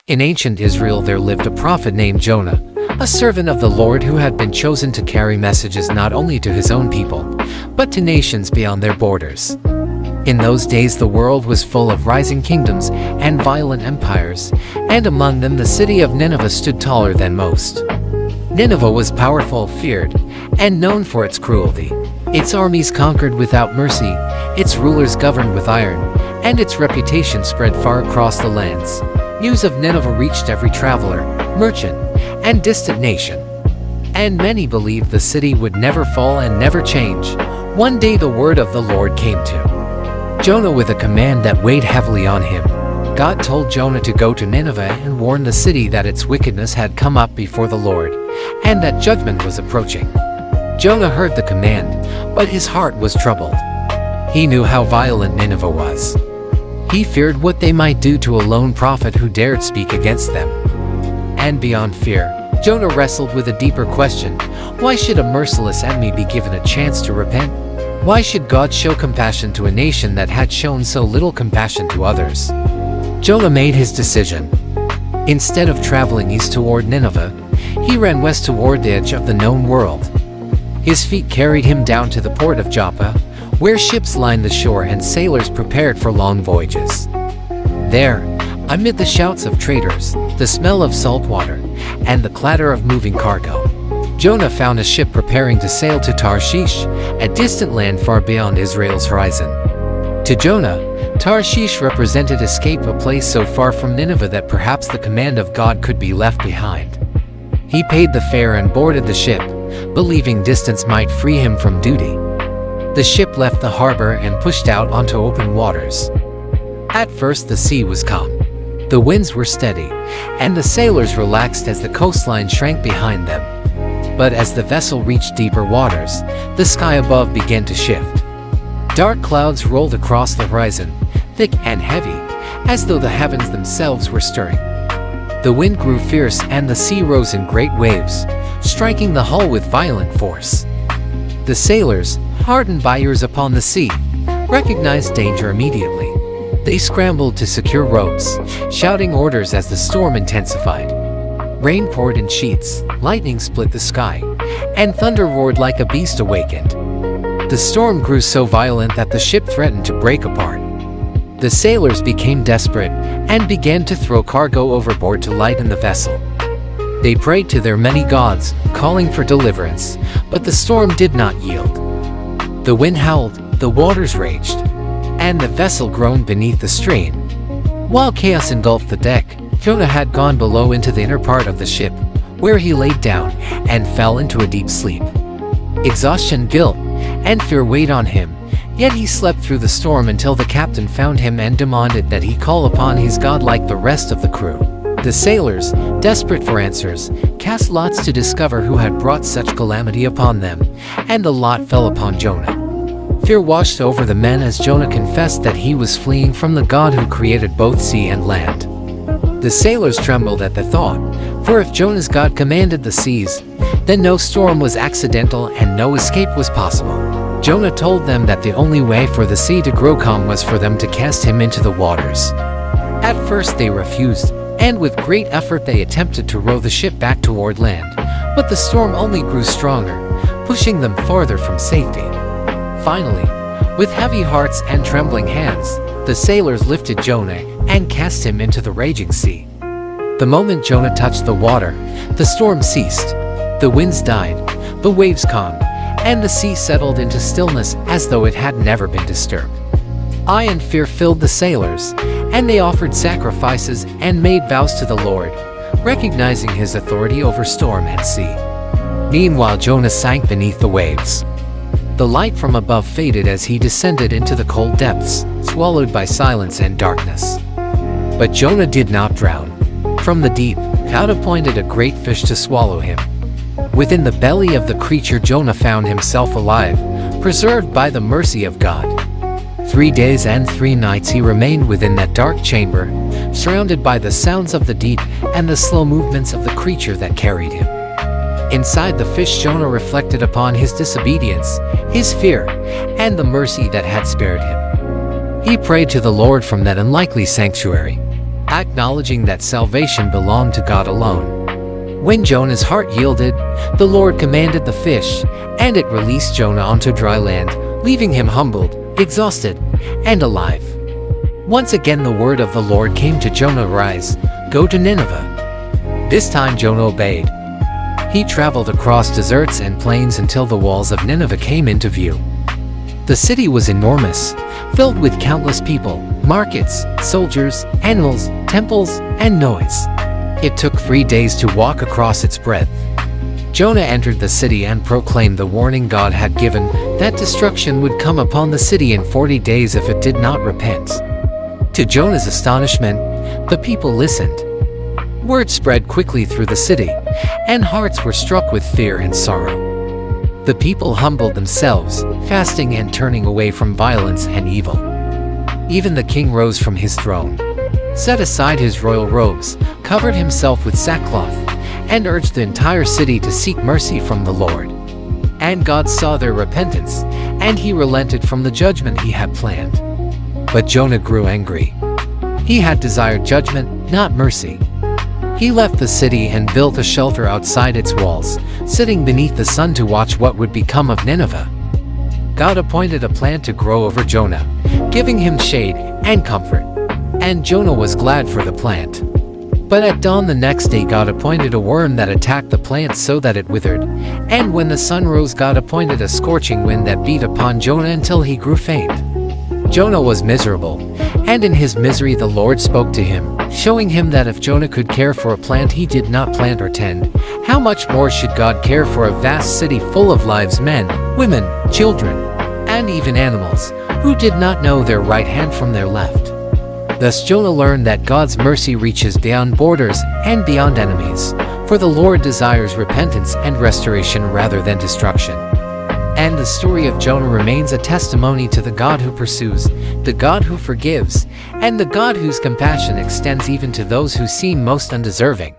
In ancient Israel there lived a prophet named Jonah, a servant of the Lord who had been chosen to carry messages not only to his own people, but to nations beyond their borders. In those days the world was full of rising kingdoms and violent empires, and among them the city of Nineveh stood taller than most. Nineveh was powerful, feared, and known for its cruelty. Its armies conquered without mercy, its rulers governed with iron, and its reputation spread far across the lands. News of Nineveh reached every traveler, merchant, and distant nation. And many believed the city would never fall and never change. One day the word of the Lord came to Jonah with a command that weighed heavily on him. God told Jonah to go to Nineveh and warn the city that its wickedness had come up before the Lord, and that judgment was approaching. Jonah heard the command, but his heart was troubled. He knew how violent Nineveh was. He feared what they might do to a lone prophet who dared speak against them. And beyond fear, Jonah wrestled with a deeper question. Why should a merciless enemy be given a chance to repent? Why should God show compassion to a nation that had shown so little compassion to others? Jonah made his decision. Instead of traveling east toward Nineveh, he ran west toward the edge of the known world. His feet carried him down to the port of Joppa, where ships lined the shore and sailors prepared for long voyages. There, amid the shouts of traders, the smell of salt water, and the clatter of moving cargo, Jonah found a ship preparing to sail to Tarshish, a distant land far beyond Israel's horizon. To Jonah, Tarshish represented escape, a place so far from Nineveh that perhaps the command of God could be left behind. He paid the fare and boarded the ship, believing distance might free him from duty. The ship left the harbor and pushed out onto open waters. At first the sea was calm. The winds were steady, and the sailors relaxed as the coastline shrank behind them. But as the vessel reached deeper waters, the sky above began to shift. Dark clouds rolled across the horizon, thick and heavy, as though the heavens themselves were stirring. The wind grew fierce and the sea rose in great waves, striking the hull with violent force. The sailors, hardened by years upon the sea, recognized danger immediately. They scrambled to secure ropes, shouting orders as the storm intensified. Rain poured in sheets, lightning split the sky, and thunder roared like a beast awakened. The storm grew so violent that the ship threatened to break apart. The sailors became desperate and began to throw cargo overboard to lighten the vessel. They prayed to their many gods, calling for deliverance, but the storm did not yield. The wind howled, the waters raged, and the vessel groaned beneath the strain. While chaos engulfed the deck, Jonah had gone below into the inner part of the ship, where he laid down and fell into a deep sleep. Exhaustion, guilt, and fear weighed on him, yet he slept through the storm until the captain found him and demanded that he call upon his God like the rest of the crew. The sailors, desperate for answers, cast lots to discover who had brought such calamity upon them, and the lot fell upon Jonah. Fear washed over the men as Jonah confessed that he was fleeing from the God who created both sea and land. The sailors trembled at the thought, for if Jonah's God commanded the seas, then no storm was accidental and no escape was possible. Jonah told them that the only way for the sea to grow calm was for them to cast him into the waters. At first they refused, and with great effort they attempted to row the ship back toward land, but the storm only grew stronger, pushing them farther from safety. Finally, with heavy hearts and trembling hands, the sailors lifted Jonah and cast him into the raging sea. The moment Jonah touched the water, the storm ceased. The winds died, the waves calmed, and the sea settled into stillness as though it had never been disturbed. Awe and fear filled the sailors, and they offered sacrifices and made vows to the Lord, recognizing his authority over storm and sea. Meanwhile, Jonah sank beneath the waves. The light from above faded as he descended into the cold depths, swallowed by silence and darkness. But Jonah did not drown. From the deep, God appointed a great fish to swallow him. Within the belly of the creature, Jonah found himself alive, preserved by the mercy of God. 3 days and 3 nights he remained within that dark chamber, surrounded by the sounds of the deep and the slow movements of the creature that carried him. Inside the fish, Jonah reflected upon his disobedience, his fear, and the mercy that had spared him. He prayed to the Lord from that unlikely sanctuary. acknowledging that salvation belonged to God alone. When Jonah's heart yielded, the Lord commanded the fish, and it released Jonah onto dry land, leaving him humbled, exhausted, and alive. Once again the word of the Lord came to Jonah, "Rise, go to Nineveh." This time Jonah obeyed. He traveled across deserts and plains until the walls of Nineveh came into view. The city was enormous, filled with countless people, markets, soldiers, animals, temples, and noise. It took 3 days to walk across its breadth. Jonah entered the city and proclaimed the warning God had given, that destruction would come upon the city in 40 days if it did not repent. To Jonah's astonishment, the people listened. Word spread quickly through the city, and hearts were struck with fear and sorrow. The people humbled themselves, fasting and turning away from violence and evil. Even the king rose from his throne, set aside his royal robes, covered himself with sackcloth, and urged the entire city to seek mercy from the Lord. And God saw their repentance, and he relented from the judgment he had planned. But Jonah grew angry. He had desired judgment, not mercy. He left the city and built a shelter outside its walls, sitting beneath the sun to watch what would become of Nineveh. God appointed a plant to grow over Jonah, giving him shade and comfort. And Jonah was glad for the plant. But at dawn the next day God appointed a worm that attacked the plant so that it withered. And when the sun rose God appointed a scorching wind that beat upon Jonah until he grew faint. Jonah was miserable, and in his misery the Lord spoke to him, showing him that if Jonah could care for a plant he did not plant or tend, how much more should God care for a vast city full of lives, men, women, children, and even animals, who did not know their right hand from their left. Thus Jonah learned that God's mercy reaches beyond borders and beyond enemies, for the Lord desires repentance and restoration rather than destruction. And the story of Jonah remains a testimony to the God who pursues, the God who forgives, and the God whose compassion extends even to those who seem most undeserving.